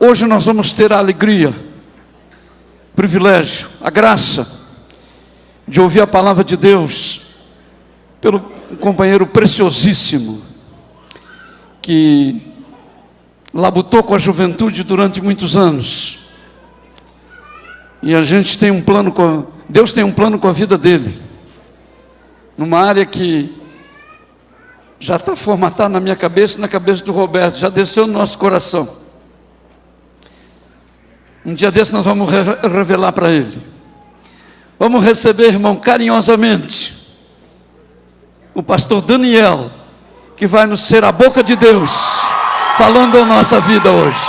Hoje nós vamos ter a alegria, o privilégio, a graça de ouvir a palavra de Deus pelo companheiro preciosíssimo que labutou com a juventude durante muitos anos. E a gente tem um plano Deus tem um plano com a vida dele, numa área que já está formatada na minha cabeça e na cabeça do Roberto, já desceu no nosso coração. Um dia desse nós vamos revelar para ele. Vamos receber, irmão, carinhosamente, o pastor Daniel, que vai nos ser a boca de Deus, falando a nossa vida hoje.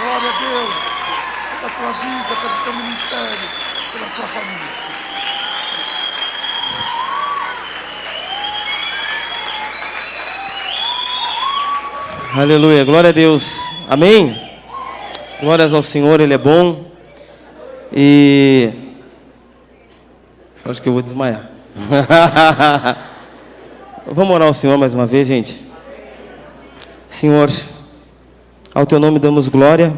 Glória a Deus, pela tua vida, pelo teu ministério, pela tua família. Aleluia, glória a Deus, amém? Glórias ao Senhor, Ele é bom. E acho que eu vou desmaiar. Vamos orar ao Senhor mais uma vez, gente. Senhor, ao Teu nome damos glória.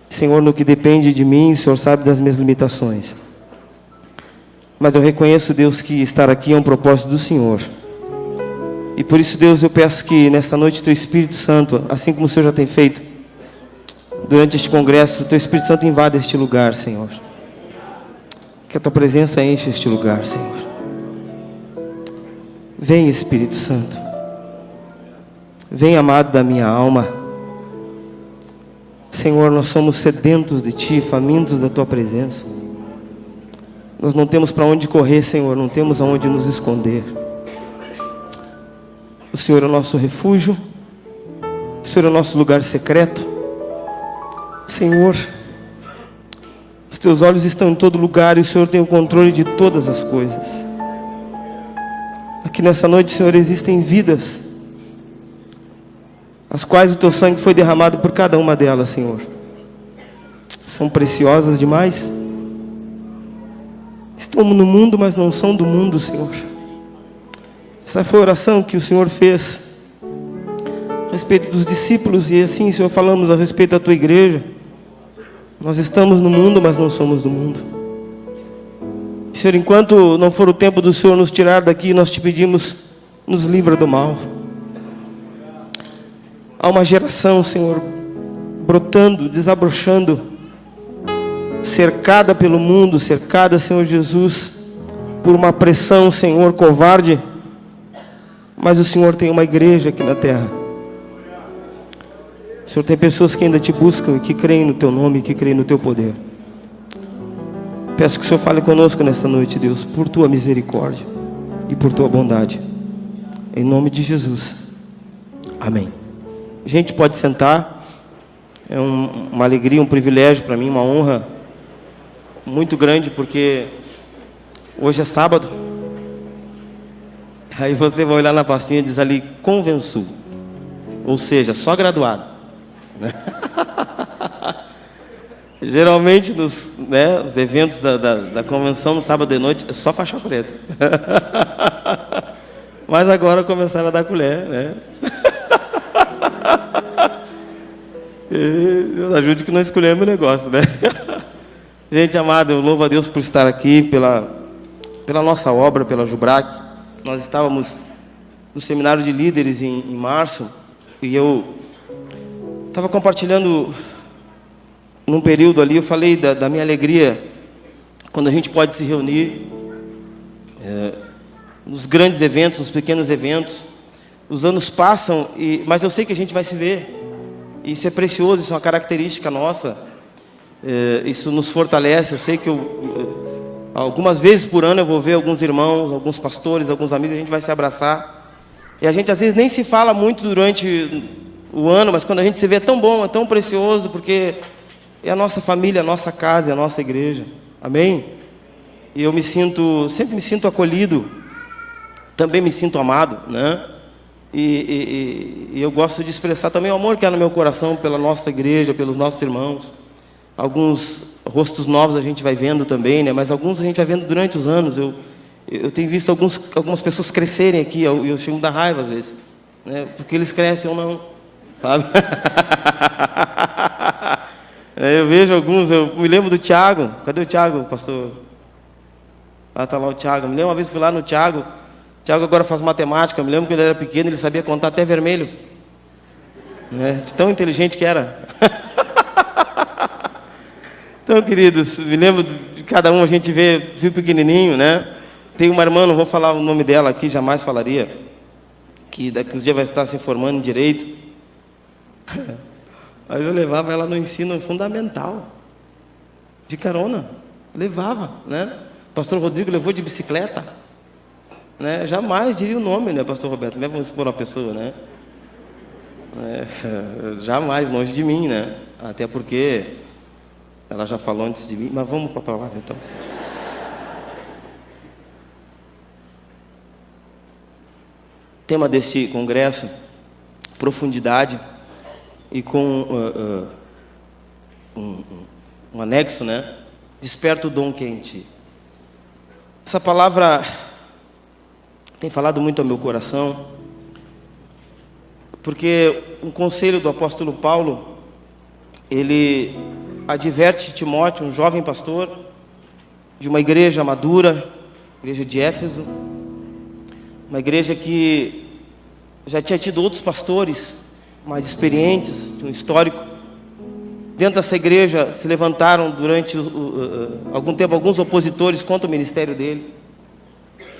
Senhor, no que depende de mim, o Senhor sabe das minhas limitações. Mas eu reconheço, Deus, que estar aqui é um propósito do Senhor. E por isso, Deus, eu peço que nesta noite Teu Espírito Santo, assim como o Senhor já tem feito durante este congresso, Teu Espírito Santo invada este lugar, Senhor. Que a Tua presença enche este lugar, Senhor. Vem, Espírito Santo. Vem, amado da minha alma. Senhor, nós somos sedentos de Ti, famintos da Tua presença. Nós não temos para onde correr, Senhor, não temos aonde nos esconder. O Senhor é o nosso refúgio, o Senhor é o nosso lugar secreto. Senhor, os Teus olhos estão em todo lugar e o Senhor tem o controle de todas as coisas. Aqui nessa noite, Senhor, existem vidas, as quais o Teu sangue foi derramado por cada uma delas, Senhor. São preciosas demais. Estão no mundo, mas não são do mundo, Senhor. Essa foi a oração que o Senhor fez a respeito dos discípulos. E assim, Senhor, falamos a respeito da Tua igreja. Nós estamos no mundo, mas não somos do mundo. Senhor, enquanto não for o tempo do Senhor nos tirar daqui, nós Te pedimos, nos livra do mal. Há uma geração, Senhor, brotando, desabrochando, cercada pelo mundo, cercada, Senhor Jesus, por uma pressão, Senhor, covarde. Mas o Senhor tem uma igreja aqui na terra. O Senhor tem pessoas que ainda Te buscam e que creem no Teu nome, que creem no Teu poder. Peço que o Senhor fale conosco nesta noite, Deus, por Tua misericórdia e por Tua bondade. Em nome de Jesus. Amém. Gente, pode sentar. É uma alegria, um privilégio para mim, uma honra muito grande, porque hoje é sábado. Aí você vai olhar na pastinha e diz ali, Convençu. Ou seja, só graduado. Geralmente nos eventos da convenção no sábado de noite é só faixa preta. Mas agora começaram a dar colher, né? Deus ajude que nós escolhemos o negócio, né? Gente amada, eu louvo a Deus por estar aqui, pela nossa obra, pela Jubrac. Nós estávamos no seminário de líderes em março, e eu estava compartilhando num período ali, eu falei da minha alegria quando a gente pode se reunir nos grandes eventos, nos pequenos eventos. Os anos passam, mas eu sei que a gente vai se ver. Isso é precioso, isso é uma característica nossa. Isso nos fortalece. Eu sei que algumas vezes por ano eu vou ver alguns irmãos, alguns pastores, alguns amigos, a gente vai se abraçar. E a gente às vezes nem se fala muito durante o ano, mas quando a gente se vê é tão bom, é tão precioso, porque é a nossa família, a nossa casa, é a nossa igreja. Amém? E eu sempre me sinto acolhido, também me sinto amado, né? E eu gosto de expressar também o amor que há no meu coração pela nossa igreja, pelos nossos irmãos. Alguns rostos novos a gente vai vendo também, né? Mas alguns a gente vai vendo durante os anos. Eu tenho visto algumas pessoas crescerem aqui, eu chego da raiva às vezes, né? Porque eles crescem ou não, sabe? Eu vejo alguns, eu me lembro do Tiago. Cadê o Tiago, pastor? Ah, está lá o Tiago. Me lembro uma vez, fui lá no Tiago. O Tiago agora faz matemática. Me lembro que ele era pequeno, ele sabia contar até vermelho, né? De tão inteligente que era. Então, queridos, me lembro de cada um, a gente viu pequenininho, né? Tem uma irmã, não vou falar o nome dela aqui, jamais falaria, que daqui uns dias vai estar se formando em Direito. Mas eu levava ela no ensino fundamental, de carona, levava, né? O pastor Rodrigo levou de bicicleta, né? Jamais diria o nome, né, pastor Roberto? Não é vamos expor uma pessoa, né? Jamais, longe de mim, né? Até porque ela já falou antes de mim, mas vamos para a palavra então. Tema deste congresso, profundidade, e com um anexo, né? Desperta o dom que é em ti. Essa palavra tem falado muito ao meu coração, porque um conselho do apóstolo Paulo, ele adverte Timóteo, um jovem pastor, de uma igreja madura, igreja de Éfeso, uma igreja que já tinha tido outros pastores mais experientes, de um histórico. Dentro dessa igreja se levantaram durante algum tempo alguns opositores contra o ministério dele,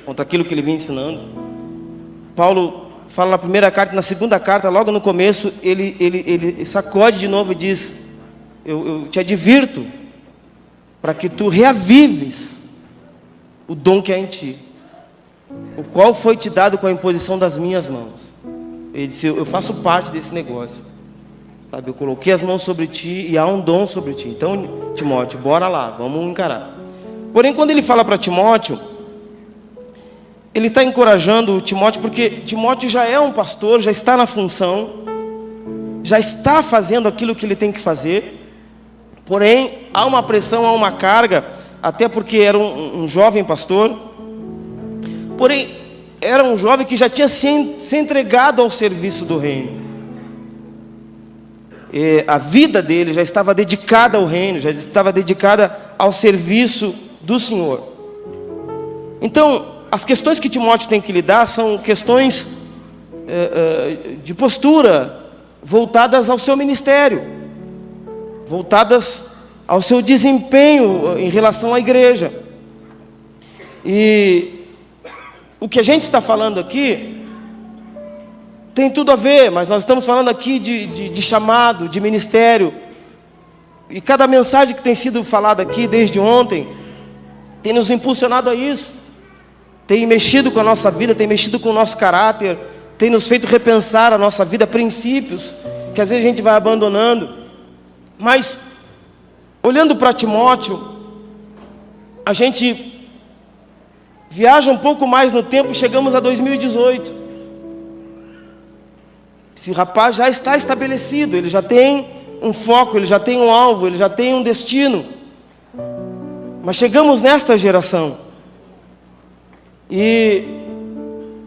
contra aquilo que ele vinha ensinando. Paulo fala na primeira carta e na segunda carta, logo no começo, ele sacode de novo e diz: eu te advirto para que tu reavives o dom que há em ti, o qual foi te dado com a imposição das minhas mãos. Ele disse: eu faço parte desse negócio, sabe? Eu coloquei as mãos sobre ti e há um dom sobre ti. Então, Timóteo, bora lá, vamos encarar. Porém, quando ele fala para Timóteo, ele está encorajando o Timóteo, porque Timóteo já é um pastor, já está na função, já está fazendo aquilo que ele tem que fazer. Porém, há uma pressão, há uma carga, até porque era um jovem pastor. Porém, era um jovem que já tinha se entregado ao serviço do reino. E a vida dele já estava dedicada ao reino, já estava dedicada ao serviço do Senhor. Então, as questões que Timóteo tem que lidar são questões de postura, voltadas ao seu ministério, voltadas ao seu desempenho em relação à igreja. E o que a gente está falando aqui tem tudo a ver, mas nós estamos falando aqui de chamado, de ministério. E cada mensagem que tem sido falada aqui desde ontem tem nos impulsionado a isso, tem mexido com a nossa vida, tem mexido com o nosso caráter, tem nos feito repensar a nossa vida, princípios que às vezes a gente vai abandonando. Mas, olhando para Timóteo, a gente viaja um pouco mais no tempo e chegamos a 2018. Esse rapaz já está estabelecido, ele já tem um foco, ele já tem um alvo, ele já tem um destino. Mas chegamos nesta geração e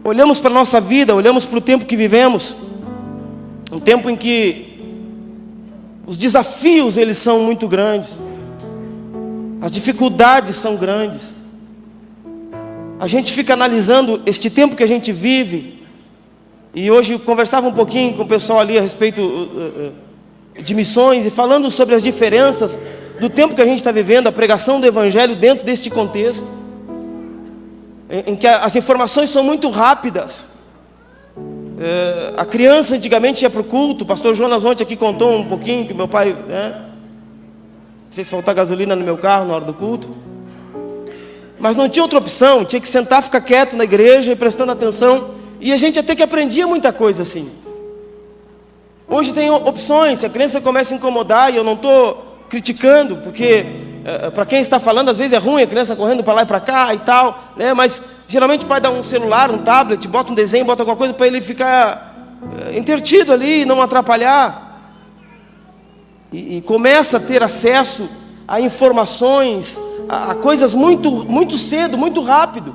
olhamos para a nossa vida, olhamos para o tempo que vivemos, um tempo em que os desafios eles são muito grandes, as dificuldades são grandes. A gente fica analisando este tempo que a gente vive, e hoje eu conversava um pouquinho com o pessoal ali a respeito de missões, e falando sobre as diferenças do tempo que a gente está vivendo, a pregação do Evangelho dentro deste contexto, em que as informações são muito rápidas. A criança antigamente ia para o culto, o pastor Jonas ontem aqui contou um pouquinho, que meu pai fez faltar gasolina no meu carro na hora do culto, mas não tinha outra opção, tinha que sentar, ficar quieto na igreja e prestando atenção, e a gente até que aprendia muita coisa assim. Hoje tem opções, se a criança começa a incomodar, e eu não estou criticando, porque para quem está falando, às vezes é ruim a criança correndo para lá e para cá e tal, né? Mas geralmente o pai dá um celular, um tablet, bota um desenho, bota alguma coisa para ele ficar intertido ali e não atrapalhar. E começa a ter acesso a informações, a coisas muito cedo, muito rápido.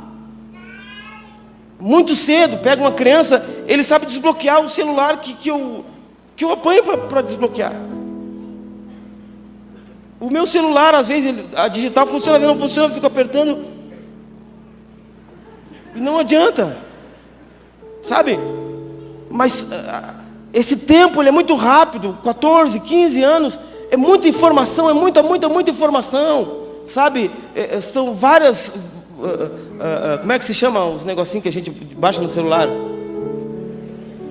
Muito cedo, pega uma criança, ele sabe desbloquear o celular que eu apanho para desbloquear. O meu celular, às vezes, a digital funciona, não funciona, eu fico apertando. E não adianta. Sabe? Mas esse tempo ele é muito rápido, 14, 15 anos, é muita informação, é muita informação. Sabe? São várias... como é que se chama os negocinhos que a gente baixa no celular?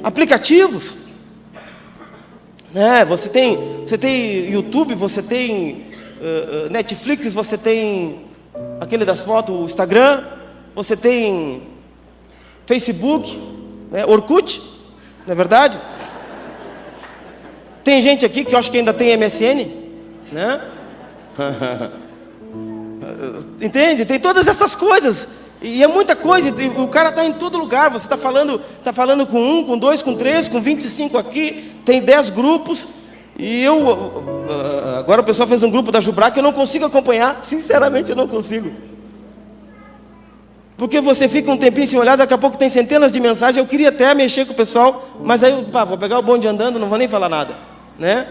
Aplicativos. Você tem YouTube, você tem Netflix, você tem aquele das fotos, o Instagram, você tem Facebook, Orkut, não é verdade? Tem gente aqui que eu acho que ainda tem MSN, né? Entende? Tem todas essas coisas. E é muita coisa. O cara está em todo lugar. Você está falando com 1, com 2, com 3, com 25 aqui. Tem 10 grupos. E agora o pessoal fez um grupo da Jubra que eu não consigo acompanhar. Sinceramente eu não consigo. Porque você fica um tempinho sem olhar, daqui a pouco tem centenas de mensagens. Eu queria até mexer com o pessoal, mas aí vou pegar o bonde andando, não vou nem falar nada, né?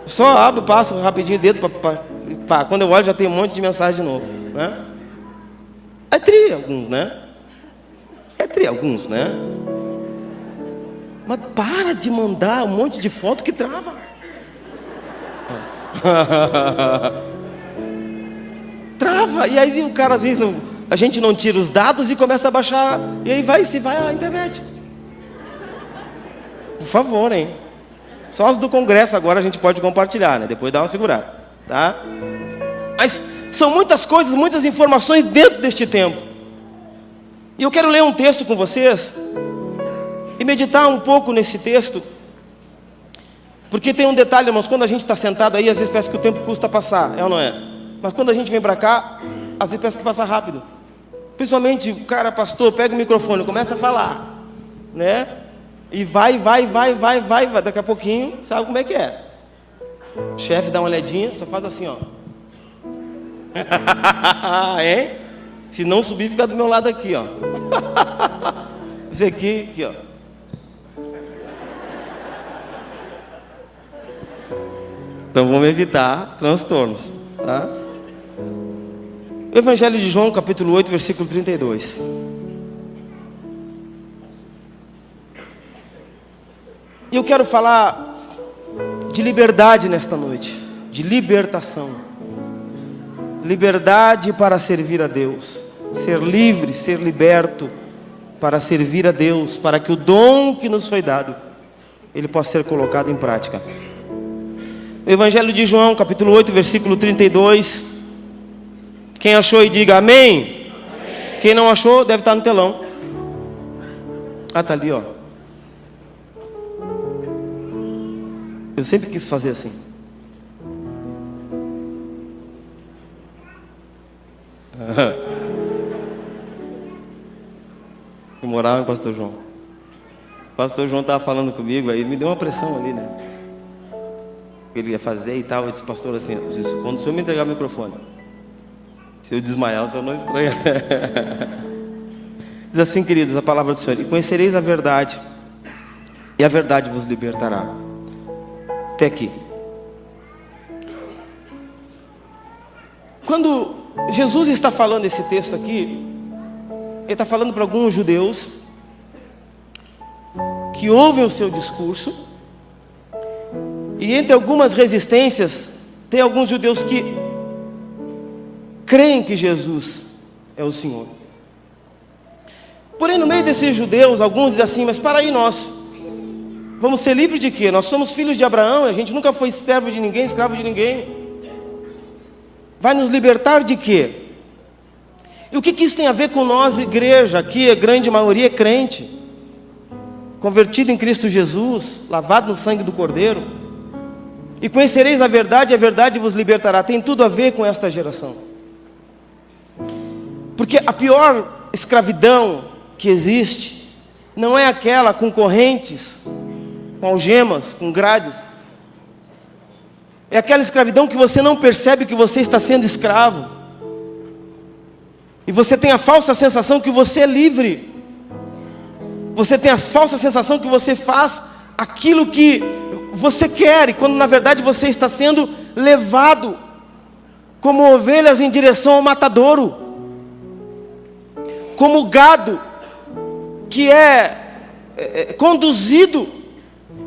Só abro, passo rapidinho o dedo, quando eu olho já tem um monte de mensagem de novo, né? É tri alguns, né? Mas para de mandar um monte de foto que trava. Trava, e aí o cara às vezes a gente não tira os dados e começa a baixar, e aí vai à internet. Por favor, hein? Só os do Congresso agora a gente pode compartilhar, né? Depois dá uma segurada, tá? Mas são muitas coisas, muitas informações dentro deste tempo. E eu quero ler um texto com vocês e meditar um pouco nesse texto. Porque tem um detalhe, irmãos, quando a gente está sentado aí, às vezes parece que o tempo custa passar, é ou não é? Mas quando a gente vem para cá, às vezes parece que passa rápido. Principalmente o cara, pastor, pega o microfone, começa a falar, né? E vai, daqui a pouquinho, sabe como é que é? O chefe dá uma olhadinha, só faz assim, ó. Hein? Se não subir, fica do meu lado aqui, ó. Esse aqui, ó. Então vamos evitar transtornos, tá? O Evangelho de João, capítulo 8, versículo 32. E eu quero falar de liberdade nesta noite, de libertação. Liberdade para servir a Deus, ser livre, ser liberto para servir a Deus, para que o dom que nos foi dado, ele possa ser colocado em prática. O Evangelho de João, capítulo 8, versículo 32. Quem achou e diga amém. Amém. Quem não achou deve estar no telão. Está ali, ó. Eu sempre quis fazer assim. Eu morava com o pastor João. O pastor João estava falando comigo, aí me deu uma pressão ali, né? Ele ia fazer e tal. Eu disse, pastor, assim, quando o senhor me entregar o microfone, se eu desmaiar, o senhor não estranha. Diz assim, queridos, a palavra do Senhor: e conhecereis a verdade, e a verdade vos libertará. Até aqui. Quando Jesus está falando esse texto aqui, ele está falando para alguns judeus que ouvem o seu discurso, e entre algumas resistências, tem alguns judeus que creem que Jesus é o Senhor. Porém, no meio desses judeus, alguns dizem assim, mas para aí, nós vamos ser livres de quê? Nós somos filhos de Abraão, a gente nunca foi servo de ninguém, escravo de ninguém. Vai nos libertar de quê? E o que isso tem a ver com nós, igreja? Aqui a grande maioria é crente, convertido em Cristo Jesus, lavado no sangue do Cordeiro. E conhecereis a verdade vos libertará. Tem tudo a ver com esta geração. Porque a pior escravidão que existe não é aquela com correntes, com algemas, com grades. É aquela escravidão que você não percebe que você está sendo escravo. E você tem a falsa sensação que você é livre. Você tem a falsa sensação que você faz aquilo que você quer, e quando na verdade você está sendo levado como ovelhas em direção ao matadouro, como gado que é conduzido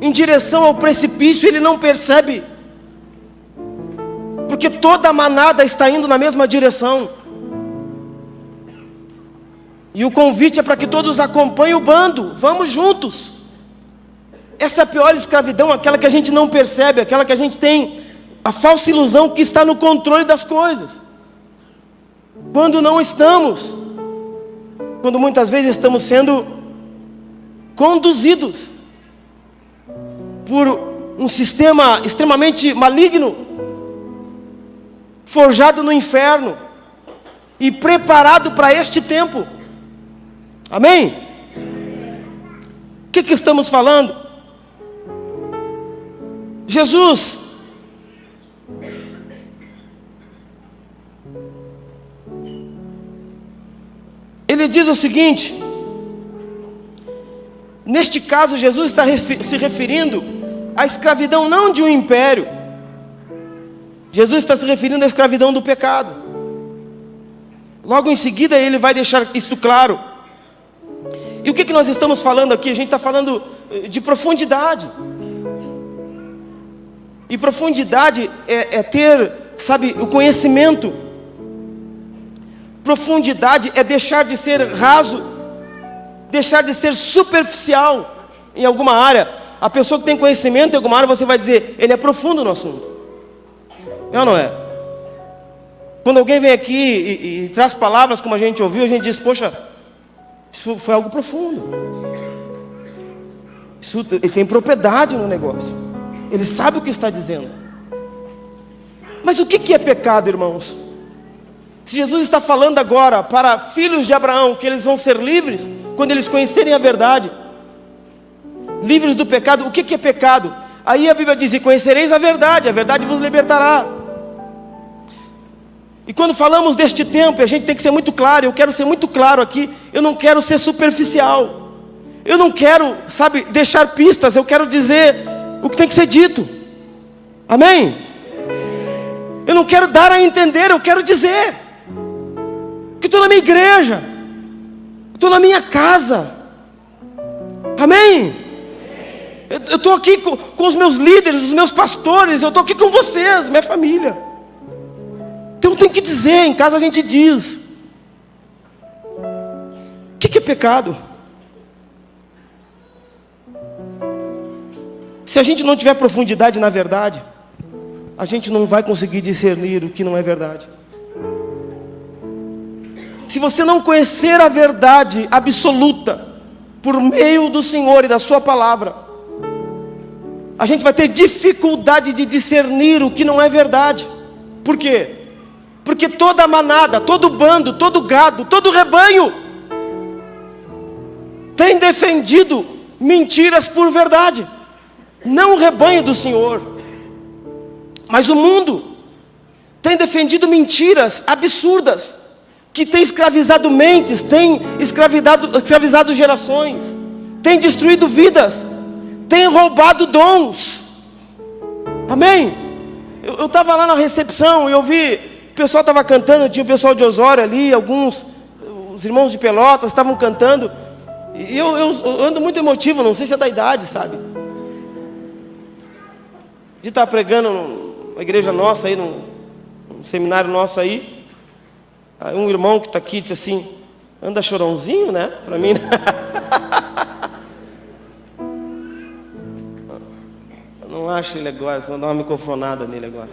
em direção ao precipício. Ele não percebe, porque toda a manada está indo na mesma direção. E o convite é para que todos acompanhem o bando. Vamos juntos. Essa é a pior escravidão, aquela que a gente não percebe, aquela que a gente tem a falsa ilusão que está no controle das coisas, quando não estamos. Quando muitas vezes estamos sendo conduzidos por um sistema extremamente maligno, forjado no inferno e preparado para este tempo. Amém? O que estamos falando? Jesus ele diz o seguinte, neste caso Jesus está se referindo à escravidão não de um império. Jesus está se referindo à escravidão do pecado. Logo em seguida ele vai deixar isso claro. E o que nós estamos falando aqui? A gente está falando de profundidade. E profundidade é ter, sabe, o conhecimento. Profundidade é deixar de ser raso, deixar de ser superficial em alguma área. A pessoa que tem conhecimento em alguma área, você vai dizer, ele é profundo no assunto. É ou não é? Quando alguém vem aqui e traz palavras como a gente ouviu, a gente diz, poxa, isso foi algo profundo. Ele tem propriedade no negócio. Ele sabe o que está dizendo. Mas o que é pecado, irmãos? Se Jesus está falando agora para filhos de Abraão que eles vão ser livres quando eles conhecerem a verdade, livres do pecado, o que é pecado? Aí a Bíblia diz, e conhecereis a verdade vos libertará. E quando falamos deste tempo, a gente tem que ser muito claro. Eu quero ser muito claro aqui. Eu não quero ser superficial. Eu não quero, sabe, deixar pistas. Eu quero dizer o que tem que ser dito. Amém? Eu não quero dar a entender, eu quero dizer que estou na minha igreja, estou na minha casa. Amém? Eu estou aqui com os meus líderes, os meus pastores. Eu estou aqui com vocês, minha família. Então tem que dizer, em casa a gente diz. O que é pecado? Se a gente não tiver profundidade na verdade, a gente não vai conseguir discernir o que não é verdade. Se você não conhecer a verdade absoluta por meio do Senhor e da sua palavra, a gente vai ter dificuldade de discernir o que não é verdade. Por quê? Porque toda manada, todo bando, todo gado, todo rebanho tem defendido mentiras por verdade. Não o rebanho do Senhor, mas o mundo tem defendido mentiras absurdas, que tem escravizado mentes, tem escravizado gerações, tem destruído vidas, tem roubado dons. Amém? Eu estava lá na recepção e eu vi, o pessoal estava cantando, tinha o pessoal de Osório ali, os irmãos de Pelotas estavam cantando, e eu ando muito emotivo, não sei se é da idade, sabe? De estar pregando numa igreja nossa aí, num seminário nosso aí um irmão que está aqui disse assim, anda chorãozinho, né? Para mim, eu não acho ele agora, senão dá uma microfonada nele agora.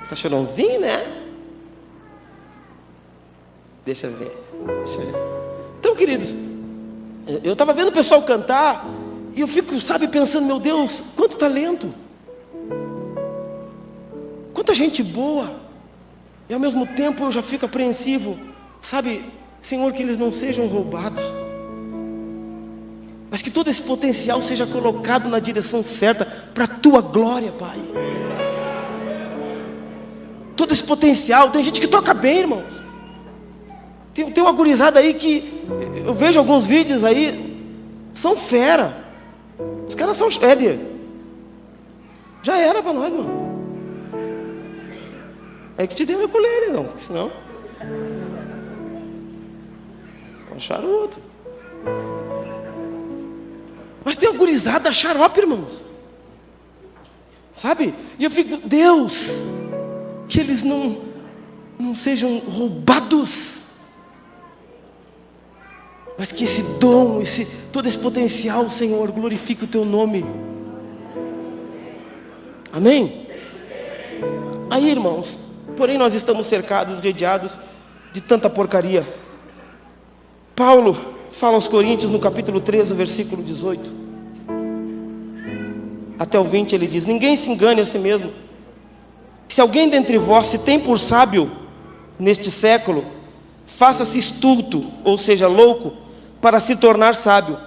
Tá chorãozinho, né? Deixa eu ver. Então, queridos, eu estava vendo o pessoal cantar e eu fico, sabe, pensando, meu Deus, quanto talento, quanta gente boa, e ao mesmo tempo eu já fico apreensivo, sabe, Senhor, que eles não sejam roubados. Mas que todo esse potencial seja colocado na direção certa, para a tua glória, Pai. Todo esse potencial, tem gente que toca bem, irmãos. Tem uma gurizada aí que, eu vejo alguns vídeos aí, são fera. Os caras são Éder. Já era para nós, mano. É que te deu o ukulele, não, porque senão um charuto. Mas tem uma gurizada xarope, irmãos. Sabe? E eu fico, Deus, que eles não sejam roubados, mas que esse dom, todo esse potencial, Senhor, glorifique o teu nome. Amém? Aí, irmãos, porém nós estamos cercados, rodeados de tanta porcaria. Paulo fala aos Coríntios no capítulo 13, versículo 18 até o 20, ele diz: ninguém se engane a si mesmo. Se alguém dentre vós se tem por sábio neste século, faça-se estulto, ou seja, louco, para se tornar sábio,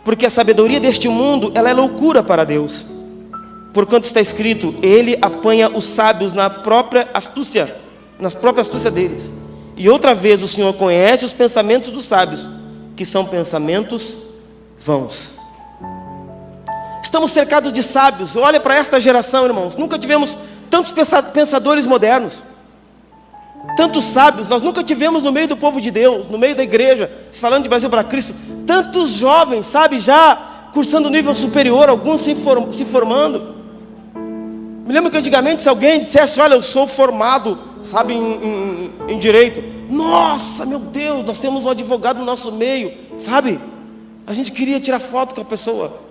porque a sabedoria deste mundo, ela é loucura para Deus. Porquanto está escrito: ele apanha os sábios na própria astúcia deles. E outra vez o Senhor conhece os pensamentos dos sábios, que são pensamentos vãos. Estamos cercados de sábios. Olha para esta geração, irmãos. Nunca tivemos tantos pensadores modernos, tantos sábios. Nós nunca tivemos no meio do povo de Deus, no meio da igreja, falando de Brasil para Cristo, tantos jovens, sabe, já cursando nível superior, alguns se formando. Me lembro que antigamente, se alguém dissesse: olha, eu sou formado, sabe, em direito, nossa, meu Deus, nós temos um advogado no nosso meio, sabe, a gente queria tirar foto com a pessoa.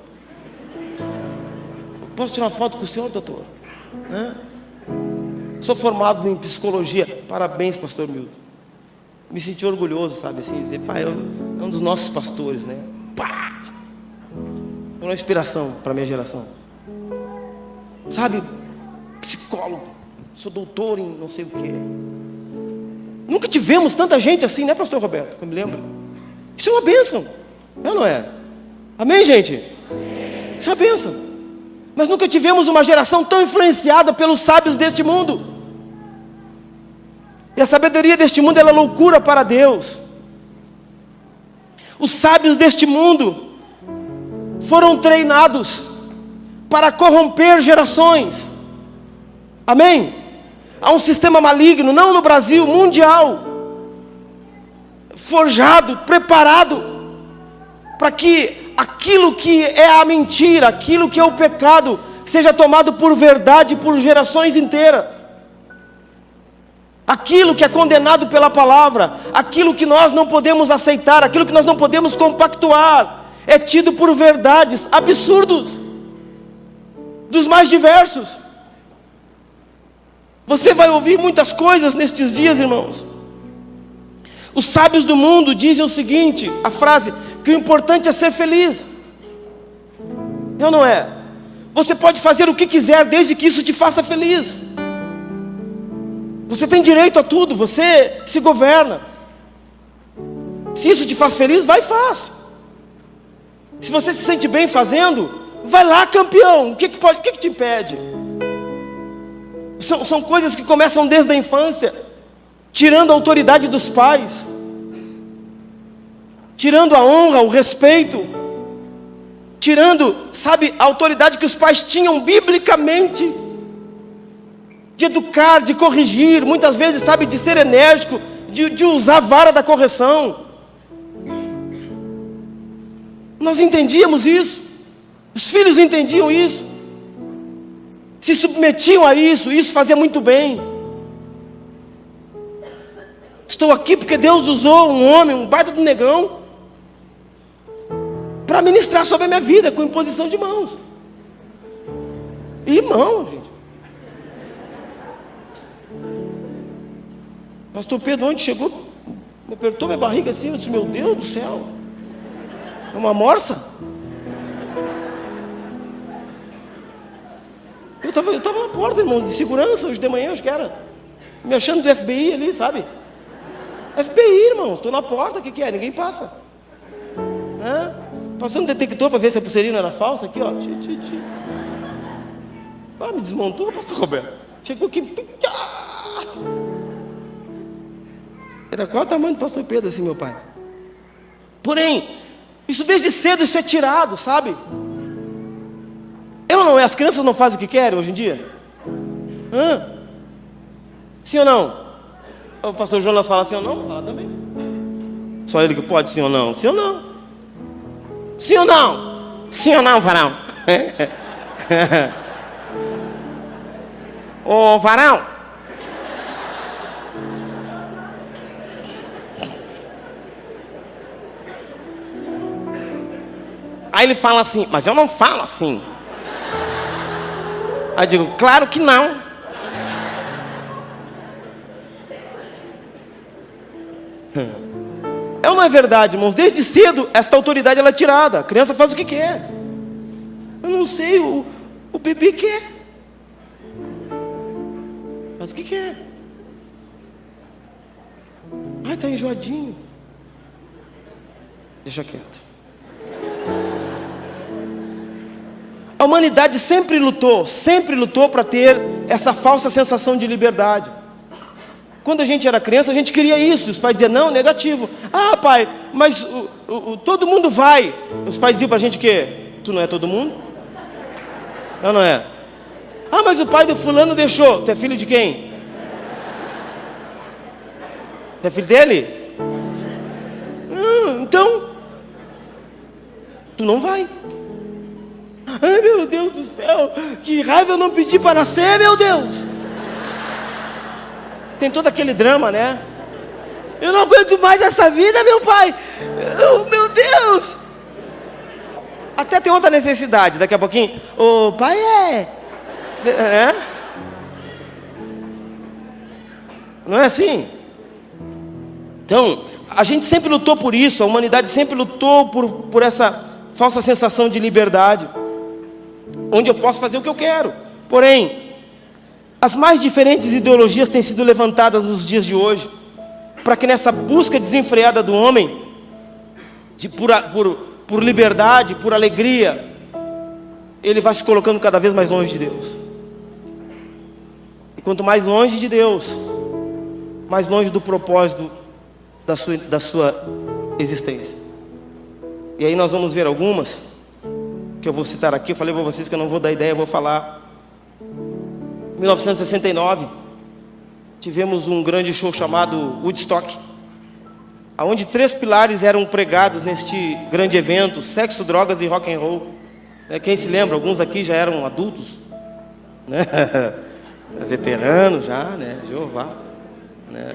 Posso tirar uma foto com o senhor, doutor? Sou formado em psicologia. Parabéns, pastor Milton. Me senti orgulhoso, sabe, assim, dizer: pai, é um dos nossos pastores, né? Pá! É uma inspiração para a minha geração. Sabe, psicólogo, sou doutor em não sei o quê. Nunca tivemos tanta gente assim, né, pastor Roberto? Que eu me lembro. Isso é uma bênção, não é? Amém, gente? Isso é uma bênção. Mas nunca tivemos uma geração tão influenciada pelos sábios deste mundo. E a sabedoria deste mundo, ela é loucura para Deus. Os sábios deste mundo foram treinados para corromper gerações. Amém? Há um sistema maligno, não no Brasil, mundial, forjado, preparado, para que aquilo que é a mentira, aquilo que é o pecado, seja tomado por verdade por gerações inteiras. Aquilo que é condenado pela palavra, aquilo que nós não podemos aceitar, aquilo que nós não podemos compactuar, é tido por verdades absurdos, dos mais diversos. Você vai ouvir muitas coisas nestes dias, irmãos. Os sábios do mundo dizem o seguinte, a frase, que o importante é ser feliz. Eu não é? Você pode fazer o que quiser, desde que isso te faça feliz. Você tem direito a tudo, você se governa. Se isso te faz feliz, vai e faz. Se você se sente bem fazendo, vai lá, campeão. O que te impede? São coisas que começam desde a infância, tirando a autoridade dos pais, tirando a honra, o respeito, tirando, sabe, a autoridade que os pais tinham biblicamente, de educar, de corrigir, muitas vezes, sabe, de ser enérgico, de usar a vara da correção. Nós entendíamos isso, os filhos entendiam isso, se submetiam a isso, isso fazia muito bem. Estou aqui porque Deus usou um homem, um baita do negão, para ministrar sobre a minha vida, com imposição de mãos. Irmão, gente. Pastor Pedro, onde chegou, me apertou minha barriga assim, eu disse: meu Deus do céu, é uma morsa? Eu estava na porta, irmão, de segurança, hoje de manhã, acho que era, me achando do FBI ali, sabe? FBI, irmão, estou na porta, o que é? Ninguém passa. Passou no detector para ver se a pulseirinha não era falsa. Aqui, ó. Me desmontou, pastor Roberto. Chegou aqui. Era qual o tamanho do pastor Pedro assim, meu pai? Porém, isso desde cedo, isso é tirado, sabe? Não é? As crianças não fazem o que querem hoje em dia? Sim ou não? O pastor Jonas fala sim ou não? Fala também. Só ele que pode sim ou não? Sim ou não? Sim ou não? Sim ou não, varão? Ô, varão. Aí ele fala assim, mas eu não falo assim. Aí eu digo, claro que não. Não é verdade, irmãos? Desde cedo, esta autoridade ela é tirada. A criança faz o que quer. Eu não sei, o bebê quer. Faz o que quer. Ai, tá enjoadinho. Deixa quieto. A humanidade sempre lutou para ter essa falsa sensação de liberdade. Quando a gente era criança, a gente queria isso. Os pais diziam, não, negativo. Ah, pai, mas todo mundo vai. Os pais diziam para a gente o quê? Tu não é todo mundo? Não é? Ah, mas o pai do fulano deixou. Tu é filho de quem? Tu é filho dele? Então, tu não vai. Ai, meu Deus do céu, que raiva, eu não pedi para nascer, meu Deus. Tem todo aquele drama, né? Eu não aguento mais essa vida, meu pai. Meu Deus. Até tem outra necessidade, daqui a pouquinho. O pai é? Não é assim? Então, a gente sempre lutou por isso. A humanidade sempre lutou por essa falsa sensação de liberdade, onde eu posso fazer o que eu quero. Porém, as mais diferentes ideologias têm sido levantadas nos dias de hoje, para que nessa busca desenfreada do homem, por liberdade, por alegria, ele vai se colocando cada vez mais longe de Deus. E quanto mais longe de Deus, mais longe do propósito da sua existência. E aí nós vamos ver algumas, que eu vou citar aqui. Eu falei para vocês que eu não vou dar ideia, eu vou falar. Em 1969, tivemos um grande show chamado Woodstock, onde 3 pilares eram pregados neste grande evento: sexo, drogas e rock and roll. Quem se lembra? Alguns aqui já eram adultos, né? Veterano já, né? Jeová, né?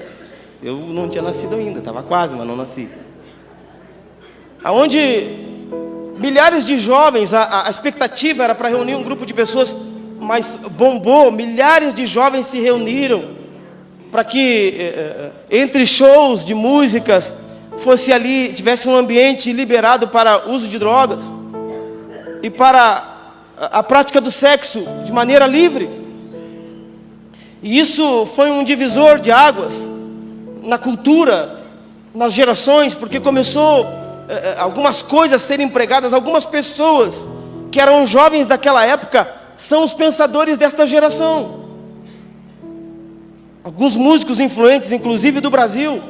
Eu não tinha nascido ainda, estava quase, mas não nasci. Aonde milhares de jovens, a expectativa era para reunir um grupo de pessoas, mas bombou. Milhares de jovens se reuniram para que entre shows de músicas fosse ali, tivesse um ambiente liberado para uso de drogas e para a prática do sexo de maneira livre. E isso foi um divisor de águas na cultura, nas gerações, porque começou algumas coisas a serem pregadas. Algumas pessoas que eram jovens daquela época são os pensadores desta geração. Alguns músicos influentes, inclusive do Brasil,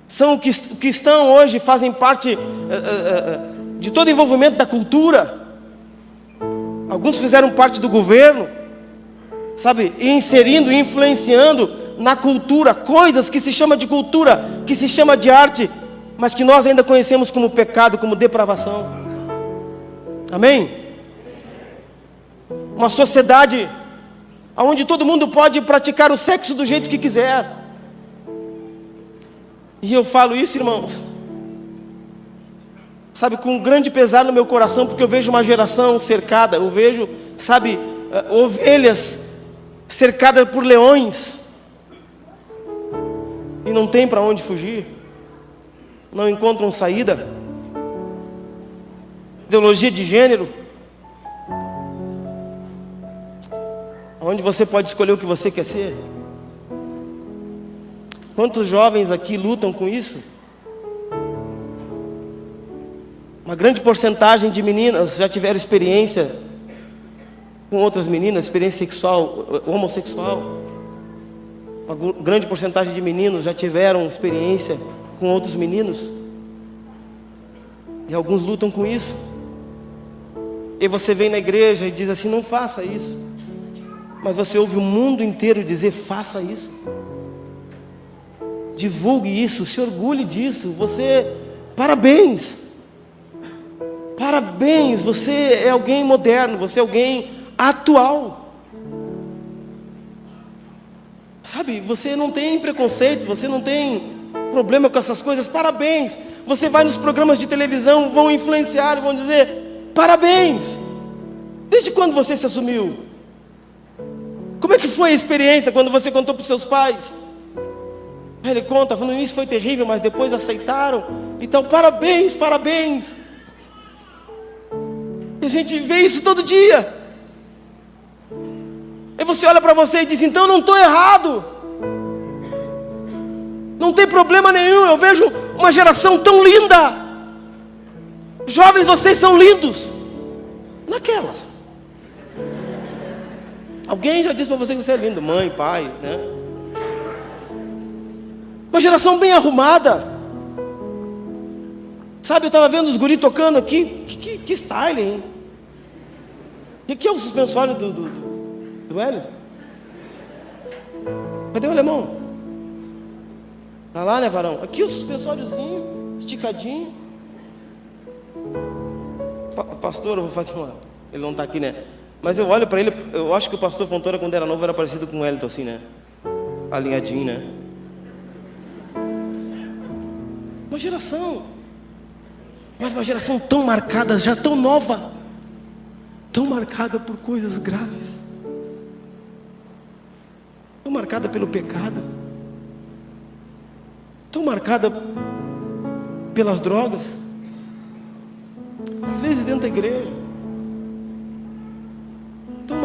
são o que estão hoje, fazem parte de todo o envolvimento da cultura. Alguns fizeram parte do governo, sabe, e inserindo e influenciando na cultura coisas que se chama de cultura, que se chama de arte, mas que nós ainda conhecemos como pecado, como depravação. Amém? Uma sociedade onde todo mundo pode praticar o sexo do jeito que quiser. E eu falo isso, irmãos, sabe, com um grande pesar no meu coração, porque eu vejo uma geração cercada, eu vejo, sabe, ovelhas cercadas por leões, e não tem para onde fugir, não encontram saída. Ideologia de gênero, onde você pode escolher o que você quer ser. Quantos jovens aqui lutam com isso? Uma grande porcentagem de meninas já tiveram experiência com outras meninas, experiência sexual, homossexual. Uma grande porcentagem de meninos já tiveram experiência com outros meninos. E alguns lutam com isso. E você vem na igreja e diz assim: não faça isso. Mas você ouve o mundo inteiro dizer: faça isso. Divulgue isso, se orgulhe disso. Você, parabéns. Parabéns, você é alguém moderno, você é alguém atual. Sabe, você não tem preconceito, você não tem problema com essas coisas. Parabéns. Você vai nos programas de televisão, vão influenciar, vão dizer: parabéns. Desde quando você se assumiu? Como é que foi a experiência quando você contou para os seus pais? Ele conta, no início foi terrível, mas depois aceitaram. Então, parabéns, parabéns. E a gente vê isso todo dia. E você olha para você e diz: então não estou errado. Não tem problema nenhum. Eu vejo uma geração tão linda. Jovens, vocês são lindos. Naquelas. Alguém já disse para você que você é lindo. Mãe, pai, né? Uma geração bem arrumada. Sabe, eu estava vendo os guris tocando aqui. Que style, hein? O que é o suspensório do Hélio? Cadê o alemão? Tá lá, né, varão? Aqui o suspensóriozinho, esticadinho. Pastor, eu vou fazer uma... Ele não está aqui, né? Mas eu olho para ele, eu acho que o pastor Fontoura, quando era novo, era parecido com o Hélio, assim, né? Alinhadinho, né? Uma geração, mas uma geração tão marcada, já tão nova, tão marcada por coisas graves, tão marcada pelo pecado, tão marcada pelas drogas, às vezes dentro da igreja, tão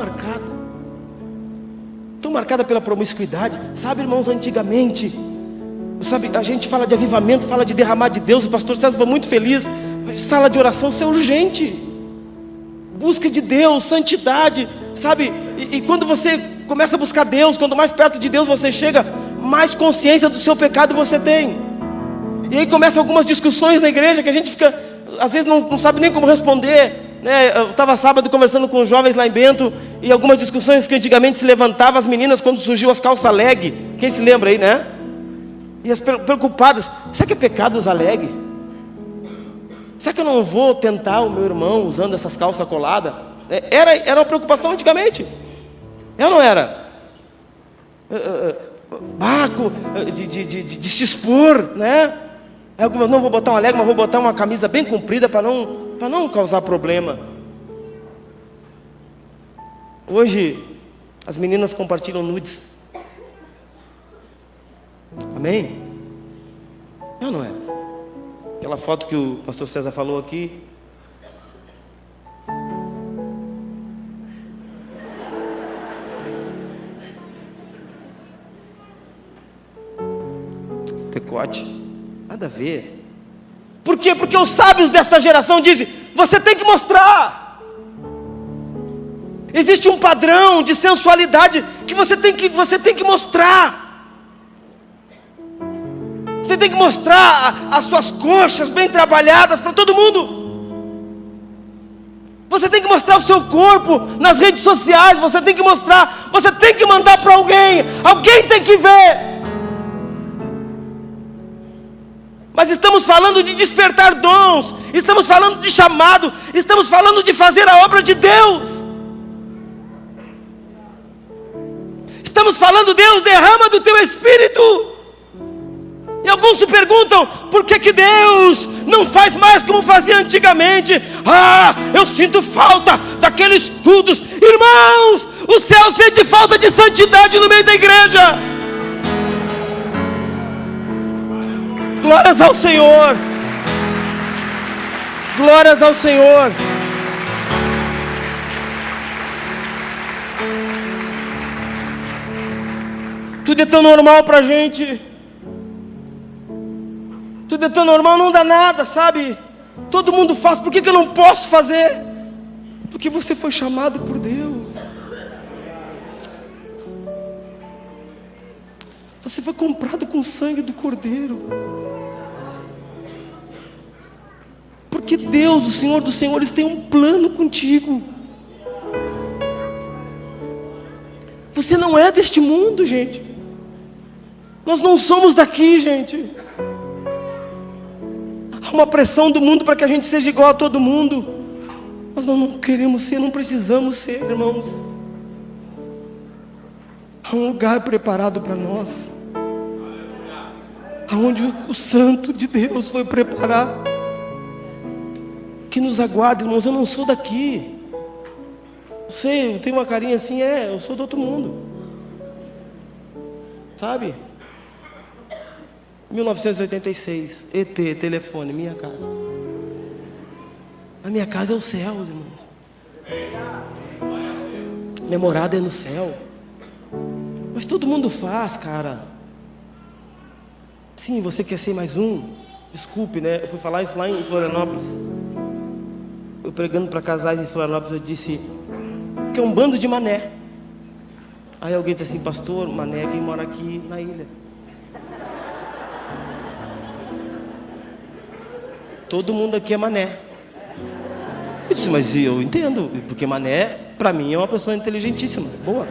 marcada pela promiscuidade. Sabe, irmãos, antigamente, sabe, a gente fala de avivamento, fala de derramar de Deus. O pastor César foi muito feliz. Sala de oração, isso é urgente. Busca de Deus, santidade, sabe? E quando você começa a buscar Deus, quanto mais perto de Deus você chega, mais consciência do seu pecado você tem. E aí começam algumas discussões na igreja que a gente fica, às vezes não sabe nem como responder, né? Eu estava sábado conversando com os jovens lá em Bento, e algumas discussões que antigamente se levantavam as meninas quando surgiu as calças leg. Quem se lembra aí, né? E as preocupadas: será que é pecado usar leg? Será que eu não vou tentar o meu irmão usando essas calças coladas? Era uma preocupação antigamente. Eu não era. Baco, de se expor, né? Eu não vou botar uma leg, mas vou botar uma camisa bem comprida para não causar problema. Hoje, as meninas compartilham nudes. Amém? Eu não é? Aquela foto que o pastor César falou aqui. Decote. Nada a ver. Por quê? Porque os sábios desta geração dizem: você tem que mostrar. Existe um padrão de sensualidade que você tem que mostrar. Você tem que mostrar as suas coxas bem trabalhadas para todo mundo. Você tem que mostrar o seu corpo nas redes sociais. Você tem que mostrar. Você tem que mandar para alguém. Alguém tem que ver. Mas estamos falando de despertar dons. Estamos falando de chamado. Estamos falando de fazer a obra de Deus. Estamos falando: Deus, derrama do teu Espírito. E alguns se perguntam: por que Deus não faz mais como fazia antigamente? Eu sinto falta daqueles cultos. Irmãos, o céu sente falta de santidade no meio da igreja. Glórias ao Senhor. Glórias ao Senhor. Tudo é tão normal pra gente. Tudo é tão normal, não dá nada, sabe? Todo mundo faz, por que eu não posso fazer? Porque você foi chamado por Deus. Você foi comprado com o sangue do Cordeiro. Porque Deus, o Senhor dos Senhores, tem um plano contigo. Você não é deste mundo, gente. Nós não somos daqui, gente. Há uma pressão do mundo para que a gente seja igual a todo mundo. Mas nós não queremos ser, não precisamos ser, irmãos. Há um lugar preparado para nós, aonde o Santo de Deus foi preparar, que nos aguarda, irmãos. Eu não sou daqui. Sei, eu tenho uma carinha assim, eu sou do outro mundo, sabe? 1986, ET, telefone, minha casa. A minha casa é o céu, irmãos. Minha morada é no céu. Mas todo mundo faz, cara. Sim, você quer ser mais um? Desculpe, né? Eu fui falar isso lá em Florianópolis. Eu pregando para casais em Florianópolis, eu disse que é um bando de mané. Aí alguém disse assim: pastor, mané, quem mora aqui na ilha? Todo mundo aqui é mané. Eu disse: mas eu entendo, porque mané, para mim, é uma pessoa inteligentíssima, boa.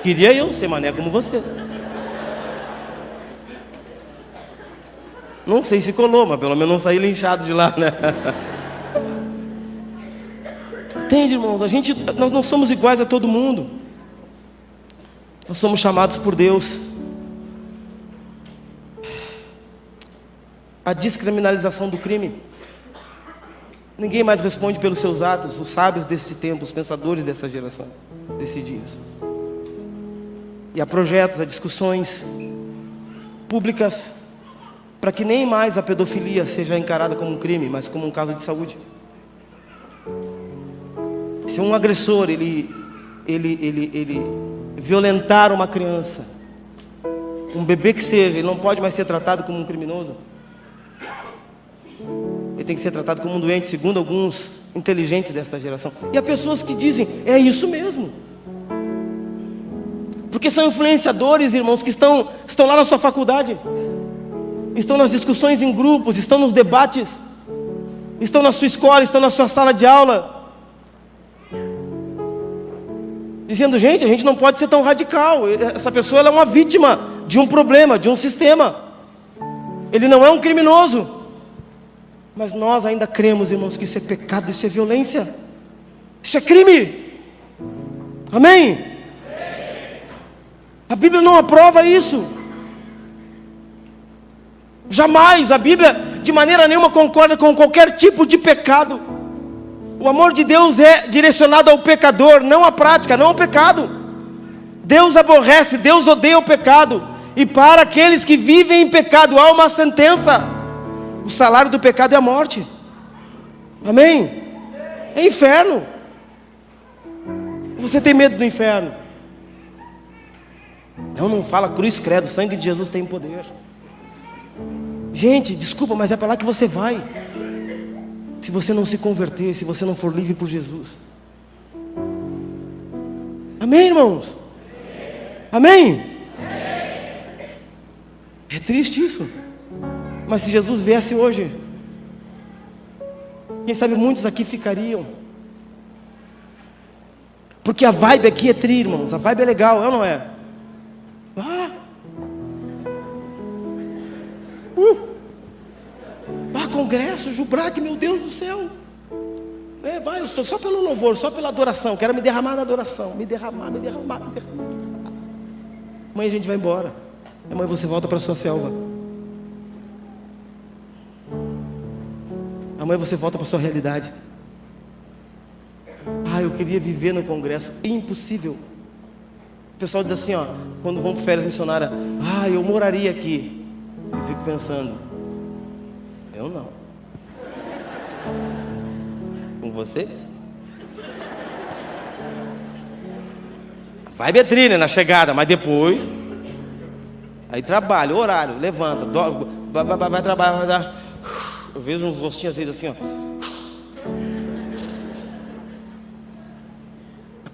Queria eu ser mané como vocês. Não sei se colou, mas pelo menos não saí linchado de lá, né? Entende, irmãos? Nós não somos iguais a todo mundo. Nós somos chamados por Deus. A descriminalização do crime. Ninguém mais responde pelos seus atos. Os sábios deste tempo, os pensadores dessa geração, decidem isso. E há projetos, há discussões públicas para que nem mais a pedofilia seja encarada como um crime, mas como um caso de saúde. Se um agressor ele violentar uma criança, um bebê que seja, ele não pode mais ser tratado como um criminoso. Ele tem que ser tratado como um doente, segundo alguns inteligentes desta geração. E há pessoas que dizem: é isso mesmo. Porque são influenciadores, irmãos, que estão lá na sua faculdade, estão nas discussões em grupos, estão nos debates, estão na sua escola, estão na sua sala de aula, dizendo: gente, a gente não pode ser tão radical. Essa pessoa, ela é uma vítima de um problema, de um sistema. Ele não é um criminoso. Mas nós ainda cremos, irmãos, que isso é pecado, isso é violência, isso é crime. Amém? A Bíblia não aprova isso. Jamais. A Bíblia de maneira nenhuma concorda com qualquer tipo de pecado. O amor de Deus é direcionado ao pecador, não à prática, não ao pecado. Deus aborrece, Deus odeia o pecado. E para aqueles que vivem em pecado há uma sentença. O salário do pecado é a morte. Amém? É inferno. Você tem medo do inferno? Não fala cruz, credo, o sangue de Jesus tem poder. Gente, desculpa, mas é para lá que você vai. Se você não se converter, se você não for livre por Jesus. Amém, irmãos? Amém? É triste isso. Mas se Jesus viesse hoje, quem sabe muitos aqui ficariam. Porque a vibe aqui é tri, irmãos. A vibe é legal, é ou não é? Congresso, Jubrac, meu Deus do céu. Vai, eu estou só pelo louvor, só pela adoração. Quero me derramar na adoração. Me derramar. Amanhã a gente vai embora. Amanhã você volta para a sua selva. Amanhã você volta para a sua realidade. Eu queria viver no congresso. Impossível. O pessoal diz assim, quando vão para férias missionárias: eu moraria aqui. Eu fico pensando: eu não. Com vocês? Vibe é trilha na chegada, mas depois aí trabalho, horário, levanta, vai trabalhar, Eu vejo uns rostinhos às vezes assim, ó.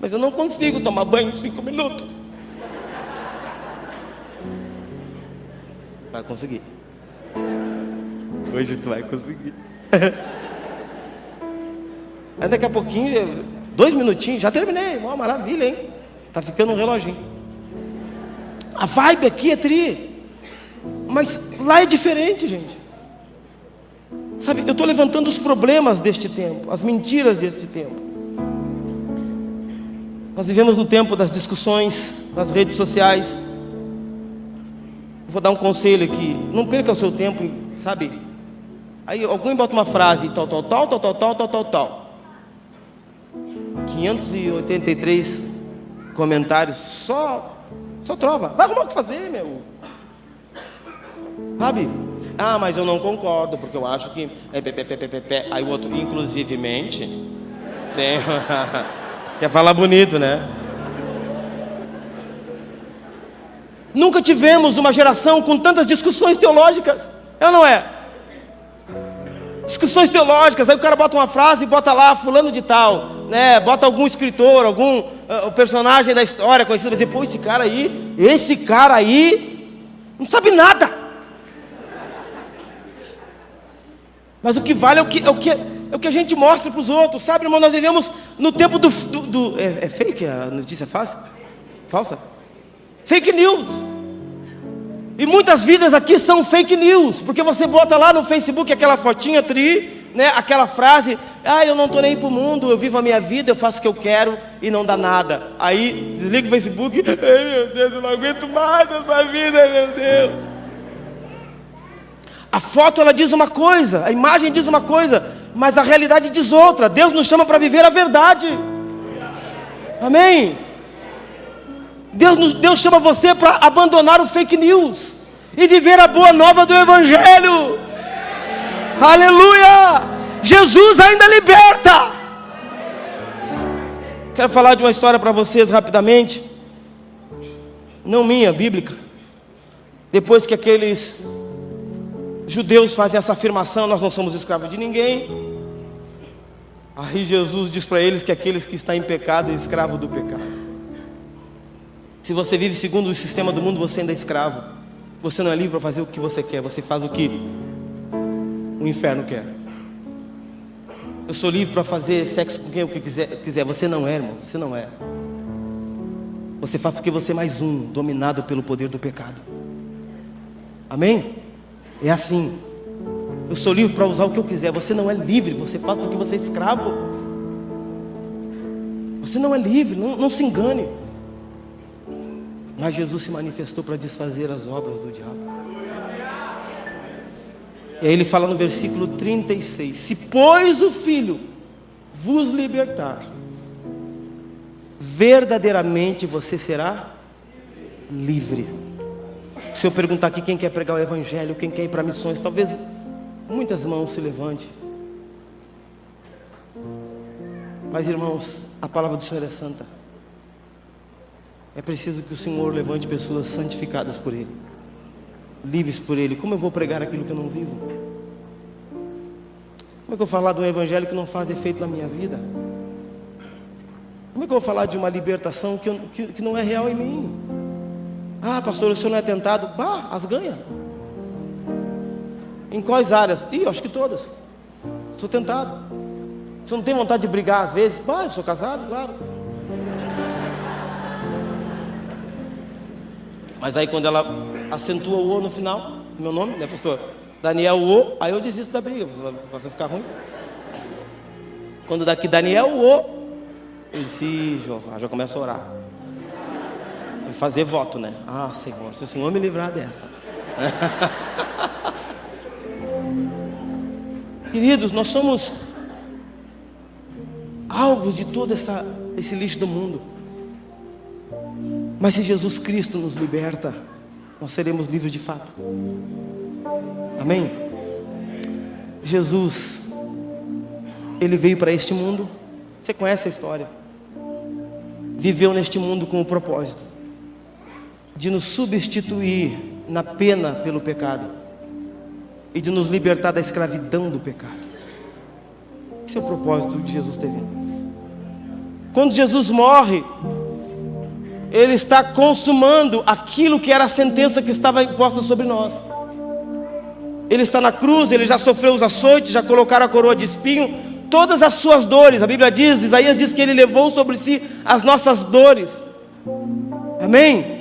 Mas eu não consigo tomar banho em 5 minutos. Vai conseguir. Hoje tu vai conseguir. Aí daqui a pouquinho, 2 minutinhos, já terminei. Uma maravilha, hein? Tá ficando um reloginho. A vibe aqui é tri. Mas lá é diferente, gente. Sabe, eu estou levantando os problemas deste tempo, as mentiras deste tempo. Nós vivemos no tempo das discussões nas redes sociais. Vou dar um conselho aqui. Não perca o seu tempo, sabe? Aí alguém bota uma frase, tal. 583 comentários, só trova. Vai arrumar o que fazer, meu. Sabe? Ah, mas eu não concordo, porque eu acho que... Aí o outro, inclusivemente, tem... Quer falar bonito, né? Nunca tivemos uma geração com tantas discussões teológicas. É ou não é? Discussões teológicas, aí o cara bota uma frase e bota lá fulano de tal, né? Bota algum escritor, algum personagem da história conhecido, vai dizer, pô, esse cara aí não sabe nada. Mas o que vale é o que a gente mostra para os outros, sabe, irmão? Nós vivemos no tempo do é fake a notícia falsa? Fake news. E muitas vidas aqui são fake news, porque você bota lá no Facebook aquela fotinha né? Aquela frase, eu não estou nem para o mundo, eu vivo a minha vida, eu faço o que eu quero e não dá nada. Aí desliga o Facebook, ai meu Deus, eu não aguento mais essa vida, meu Deus. A foto ela diz uma coisa, a imagem diz uma coisa, mas a realidade diz outra. Deus nos chama para viver a verdade. Amém? Deus chama você para abandonar o fake news e viver a boa nova do Evangelho. Aleluia! Jesus ainda liberta. Quero falar de uma história para vocês rapidamente, não minha, bíblica. Depois que aqueles judeus fazem essa afirmação, nós não somos escravos de ninguém. Aí Jesus diz para eles que aqueles que estão em pecado é escravo do pecado. Se você vive segundo o sistema do mundo, você ainda é escravo. Você não é livre para fazer o que você quer, você faz o que o inferno quer. Eu sou livre para fazer sexo com quem eu quiser. Você não é, irmão, você não é. Você faz porque você é mais um, dominado pelo poder do pecado. Amém? É assim. Eu sou livre para usar o que eu quiser. Você não é livre, você faz porque você é escravo. Você não é livre, não se engane. Mas Jesus se manifestou para desfazer as obras do diabo. E aí ele fala no versículo 36: se pois o Filho vos libertar, verdadeiramente você será livre. Se eu perguntar aqui quem quer pregar o Evangelho, quem quer ir para missões, talvez muitas mãos se levantem. Mas irmãos, a palavra do Senhor é santa. É preciso que o Senhor levante pessoas santificadas por Ele, livres por Ele. Como eu vou pregar aquilo que eu não vivo? Como é que eu vou falar de um Evangelho que não faz efeito na minha vida? Como é que eu vou falar de uma libertação que não é real em mim? Ah, pastor, o senhor não é tentado? Bah, as ganha. Em quais áreas? Eu acho que todas. Sou tentado. Você não tem vontade de brigar às vezes? Bah, eu sou casado, claro. Mas aí quando ela acentua o O no final, meu nome, né, pastor? Daniel O, aí eu desisto da briga, vai ficar ruim. Quando daqui Daniel O, ele disse, já começa a orar. E fazer voto, né? Ah, Senhor, se o Senhor me livrar dessa. Queridos, nós somos alvos de todo esse lixo do mundo. Mas se Jesus Cristo nos liberta, nós seremos livres de fato. Amém? Jesus, Ele veio para este mundo. Você conhece a história? Viveu neste mundo com o propósito de nos substituir na pena pelo pecado. e de nos libertar da escravidão do pecado. Esse é o propósito de Jesus ter vindo. Quando Jesus morre, Ele está consumando aquilo que era a sentença que estava imposta sobre nós. Ele está na cruz, Ele já sofreu os açoites, já colocaram a coroa de espinho, todas as suas dores. A Bíblia diz, Isaías diz que Ele levou sobre si as nossas dores. Amém?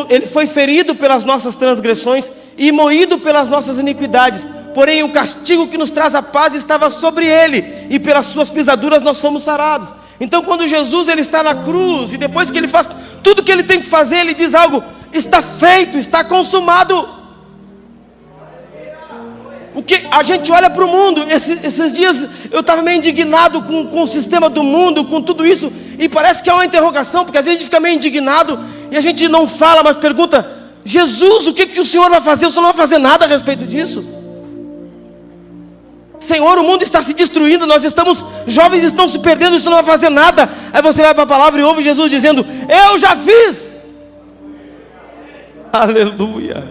Ele foi ferido pelas nossas transgressões e moído pelas nossas iniquidades. Porém o castigo que nos traz a paz estava sobre Ele, e pelas suas pisaduras nós fomos sarados. Então quando Jesus Ele está na cruz, e depois que Ele faz tudo o que Ele tem que fazer, Ele diz algo: está feito, está consumado. O que a gente olha para o mundo, esses dias eu estava meio indignado com o sistema do mundo, com tudo isso, e parece que é uma interrogação, porque às vezes a gente fica meio indignado, e a gente não fala, mas pergunta: Jesus, o que o Senhor vai fazer? O Senhor não vai fazer nada a respeito disso? Senhor, o mundo está se destruindo, jovens estão se perdendo, isso não vai fazer nada. Aí você vai para a palavra e ouve Jesus dizendo: eu já fiz. Aleluia,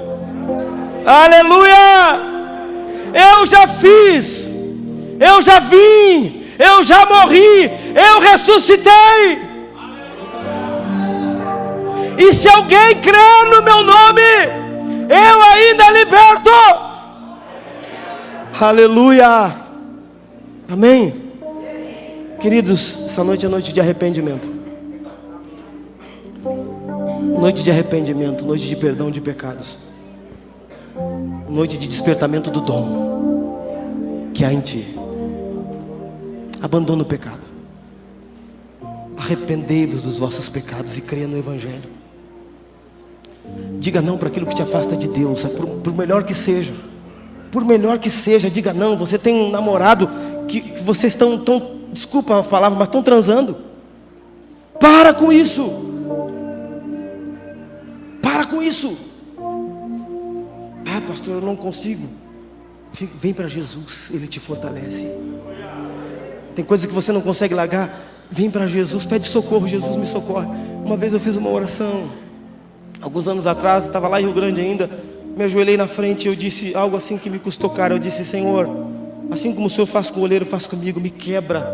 aleluia. Eu já fiz, eu já vim, eu já morri, eu ressuscitei. E se alguém crer no meu nome, eu ainda liberto. Aleluia, amém. Queridos, essa noite é noite de arrependimento. Noite de arrependimento, noite de perdão de pecados, noite de despertamento do dom que há em ti. Abandona o pecado, arrependei-vos dos vossos pecados e creia no Evangelho. Diga não para aquilo que te afasta de Deus, por melhor que seja. Por melhor que seja, diga não. Você tem um namorado que vocês estão, desculpa a palavra, mas estão transando. Para com isso. Para com isso. Ah, pastor, eu não consigo. Vem para Jesus, Ele te fortalece. Tem coisas que você não consegue largar, vem para Jesus, pede socorro, Jesus me socorre. Uma vez eu fiz uma oração, alguns anos atrás, estava lá em Rio Grande ainda, me ajoelhei na frente e eu disse algo assim que me custou caro. Eu disse: Senhor, assim como o Senhor faz com o oleiro, faz comigo, me quebra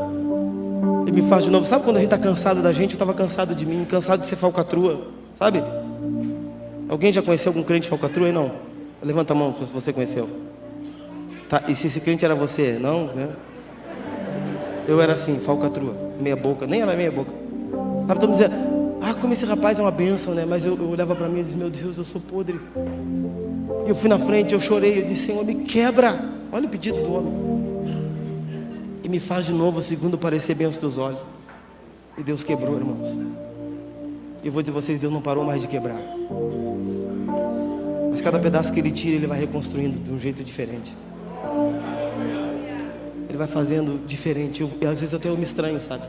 e me faz de novo. Sabe quando a gente está cansado da gente? Eu estava cansado de mim, cansado de ser falcatrua, sabe? Alguém já conheceu algum crente falcatrua aí? Não? Levanta a mão se você conheceu. Tá, e se esse crente era você? Não? Né? Eu era assim, falcatrua, meia boca, nem era meia boca. Sabe, todo mundo dizia: ah, como esse rapaz é uma bênção, né? Mas eu olhava para mim e dizia: meu Deus, eu sou podre. E eu fui na frente, eu chorei, eu disse: Senhor, me quebra. Olha o pedido do homem. E me faz de novo, segundo parecer bem aos teus olhos. E Deus quebrou, irmãos. E eu vou dizer a vocês, Deus não parou mais de quebrar. Mas cada pedaço que Ele tira, Ele vai reconstruindo de um jeito diferente. Ele vai fazendo diferente. E às vezes até eu me estranho, sabe?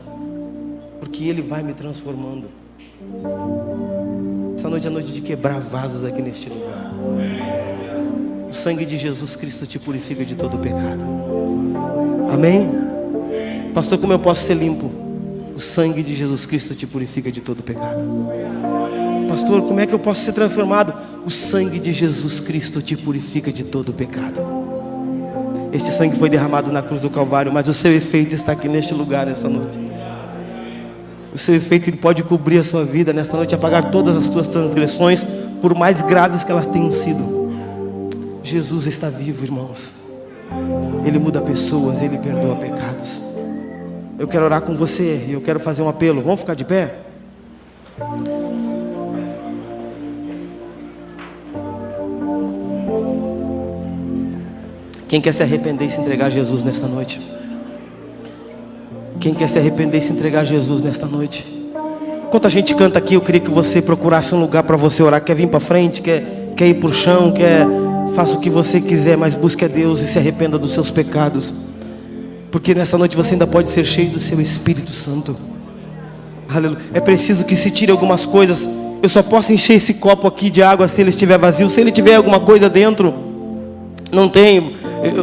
Porque Ele vai me transformando. Essa noite é a noite de quebrar vasos aqui neste lugar. O sangue de Jesus Cristo te purifica de todo o pecado. Amém? Pastor, como eu posso ser limpo? O sangue de Jesus Cristo te purifica de todo o pecado. Pastor, como é que eu posso ser transformado? O sangue de Jesus Cristo te purifica de todo o pecado. Este sangue foi derramado na cruz do Calvário, mas o seu efeito está aqui neste lugar nessa noite. O seu efeito, ele pode cobrir a sua vida nesta noite, apagar todas as tuas transgressões, por mais graves que elas tenham sido. Jesus está vivo, irmãos. Ele muda pessoas, Ele perdoa pecados. Eu quero orar com você, eu quero fazer um apelo. Vamos ficar de pé? Quem quer se arrepender e se entregar a Jesus nesta noite? Quem quer se arrepender e se entregar a Jesus nesta noite? Enquanto a gente canta aqui, eu queria que você procurasse um lugar para você orar. Quer vir para frente, quer ir para o chão, faça o que você quiser, mas busque a Deus e se arrependa dos seus pecados. Porque nessa noite você ainda pode ser cheio do seu Espírito Santo. Aleluia. É preciso que se tire algumas coisas. Eu só posso encher esse copo aqui de água se ele estiver vazio. Se ele tiver alguma coisa dentro, não tenho.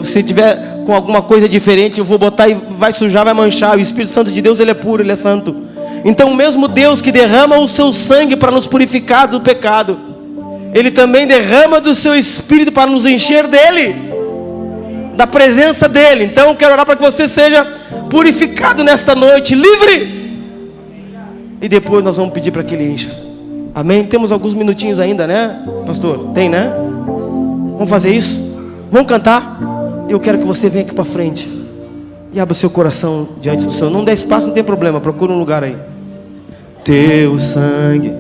Se tiver com alguma coisa diferente, eu vou botar e vai sujar, vai manchar. O Espírito Santo de Deus, Ele é puro, Ele é santo. Então o mesmo Deus que derrama o seu sangue para nos purificar do pecado, Ele também derrama do seu Espírito para nos encher dele, da presença dele. Então eu quero orar para que você seja purificado nesta noite, livre. E depois nós vamos pedir para que ele encha. Amém? Temos alguns minutinhos ainda, né, pastor? Tem, né? Vamos fazer isso? Vamos cantar? Eu quero que você venha aqui para frente e abra o seu coração diante do Senhor. Não dê espaço, não tem problema, procura um lugar aí. Teu sangue,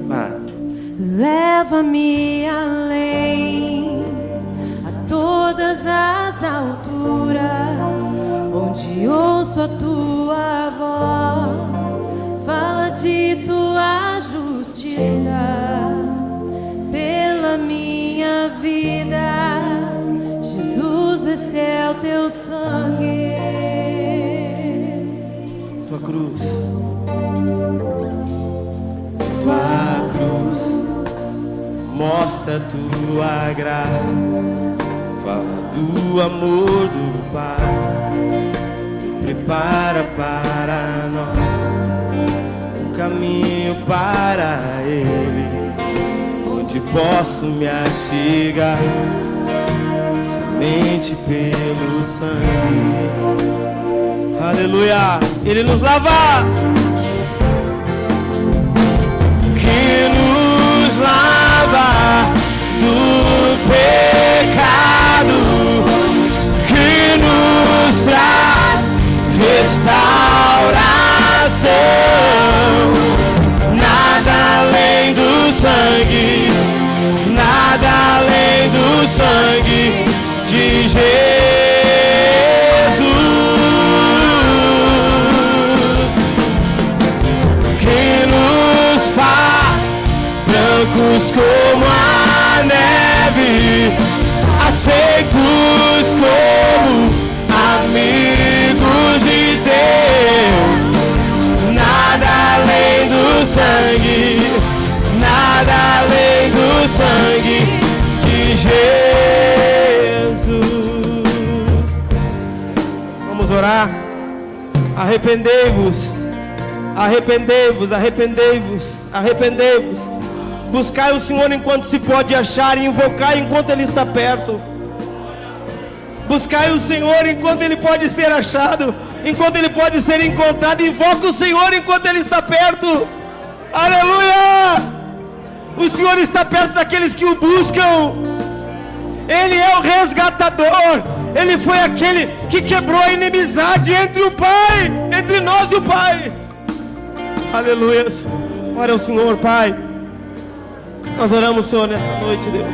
leva-me além, a todas as alturas, onde ouço a tua voz, fala de tua justiça, pela minha vida, Jesus, esse é o teu sangue, tua cruz. Tua cruz mostra tua graça, fala do amor do Pai, prepara para nós um caminho para Ele, onde posso me achegar somente pelo sangue. Aleluia! Ele nos lava, que nos lava do pecado, que nos traz restauração. Nada além do sangue, nada além do sangue de Jesus. Brancos como a neve, aceitos como amigos de Deus. Nada além do sangue, nada além do sangue de Jesus. Vamos orar. Arrependei-vos, arrependei-vos, arrependei-vos, arrependei-vos. Buscai o Senhor enquanto se pode achar, e invocai enquanto Ele está perto. Buscai o Senhor enquanto Ele pode ser achado, enquanto Ele pode ser encontrado. Invoca o Senhor enquanto Ele está perto. Aleluia! O Senhor está perto daqueles que o buscam. Ele é o resgatador. Ele foi aquele que quebrou a inimizade entre o Pai, entre nós e o Pai. Aleluia! Ora ao Senhor, Pai. Nós oramos, Senhor, nesta noite, Deus.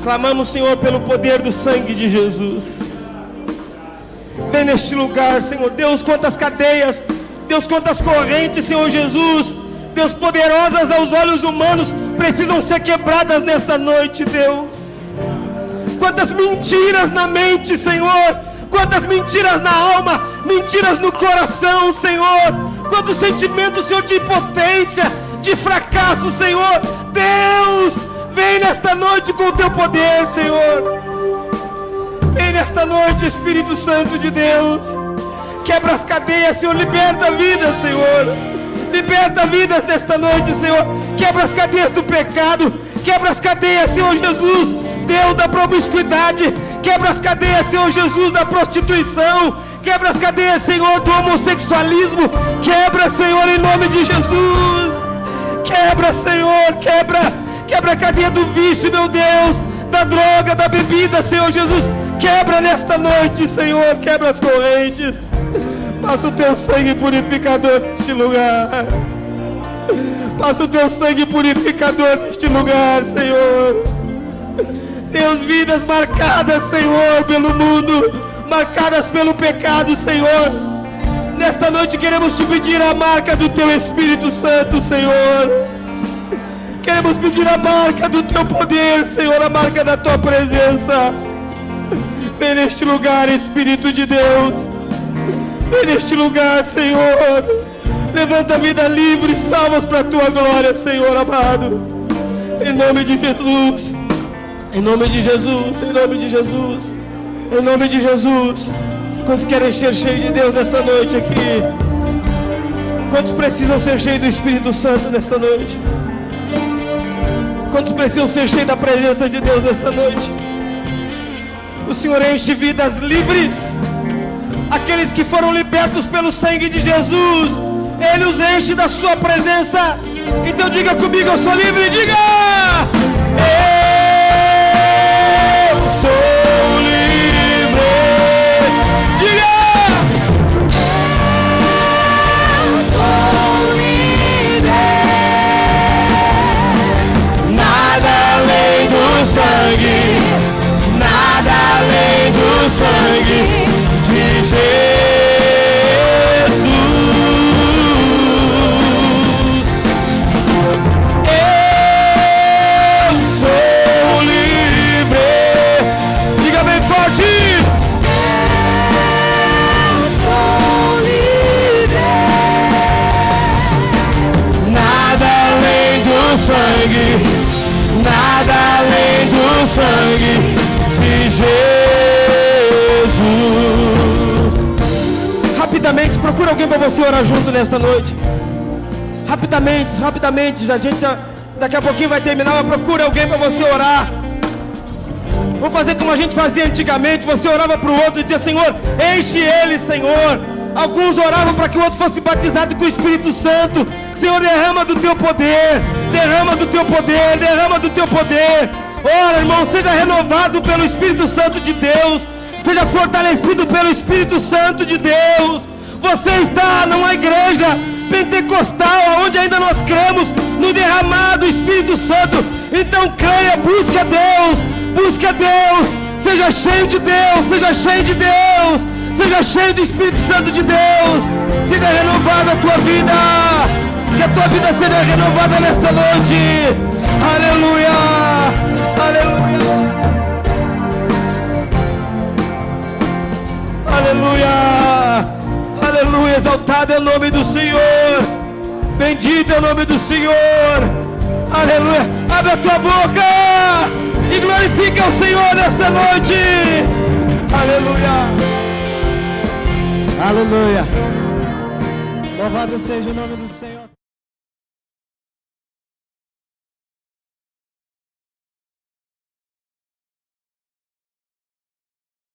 Clamamos, Senhor, pelo poder do sangue de Jesus. Vem neste lugar, Senhor. Deus, quantas cadeias, Deus, quantas correntes, Senhor Jesus, Deus, poderosas aos olhos humanos, precisam ser quebradas nesta noite, Deus. Quantas mentiras na mente, Senhor. Quantas mentiras na alma, mentiras no coração, Senhor. Quantos sentimentos, Senhor, de impotência, de fracasso, Senhor. Deus, vem nesta noite com o teu poder, Senhor. Vem nesta noite, Espírito Santo de Deus. Quebra as cadeias, Senhor. Liberta vidas, Senhor. Liberta vidas nesta noite, Senhor. Quebra as cadeias do pecado. Quebra as cadeias, Senhor Jesus, Deus, da promiscuidade. Quebra as cadeias, Senhor Jesus, da prostituição. Quebra as cadeias, Senhor, do homossexualismo. Quebra, Senhor, em nome de Jesus. Quebra, Senhor, quebra a cadeia do vício, meu Deus, da droga, da bebida, Senhor Jesus. Quebra nesta noite, Senhor, quebra as correntes. Passa o teu sangue purificador neste lugar. Passa o teu sangue purificador neste lugar, Senhor. Deus, vidas marcadas, Senhor, pelo mundo, marcadas pelo pecado, Senhor. Nesta noite queremos te pedir a marca do teu Espírito Santo, Senhor. Queremos pedir a marca do teu poder, Senhor, a marca da tua presença. Vem neste lugar, Espírito de Deus. Vem neste lugar, Senhor. Levanta vida livre e salvas para a tua glória, Senhor amado. Em nome de Jesus. Em nome de Jesus. Em nome de Jesus. Em nome de Jesus. Quantos querem ser cheios de Deus nessa noite aqui? Quantos precisam ser cheios do Espírito Santo nessa noite? Quantos precisam ser cheios da presença de Deus nesta noite? O Senhor enche vidas livres. Aqueles que foram libertos pelo sangue de Jesus, Ele os enche da sua presença. Então diga comigo, eu sou livre. Diga: eu sou livre. Diga: eu sou livre. nada além do sangue, nada além do sangue de Jesus. Eu sou livre. Diga bem forte: Eu sou livre. nada além do sangue, nada além do sangue de Jesus. Rapidamente, procura alguém para você orar junto nesta noite. Rapidamente, daqui a pouquinho vai terminar, mas procura alguém para você orar. Vamos fazer como a gente fazia antigamente. Você orava para o outro e dizia: Senhor, enche ele, Senhor. Alguns oravam para que o outro fosse batizado com o Espírito Santo. Senhor, derrama do teu poder, derrama do teu poder, derrama do teu poder. Ora, irmão, seja renovado pelo Espírito Santo de Deus. Seja fortalecido pelo Espírito Santo de Deus. Você está numa igreja pentecostal, onde ainda nós cremos no derramado Espírito Santo. Então creia, busque a Deus, busque a Deus. Seja cheio de Deus, seja cheio de Deus, seja cheio do Espírito Santo de Deus. Seja renovada a tua vida, que a tua vida seja renovada nesta noite. Aleluia, aleluia, aleluia, aleluia. Exaltado é o nome do Senhor, bendito é o nome do Senhor. Aleluia. Abre a tua boca e glorifica o Senhor nesta noite. Aleluia, aleluia. Louvado seja o nome do Senhor.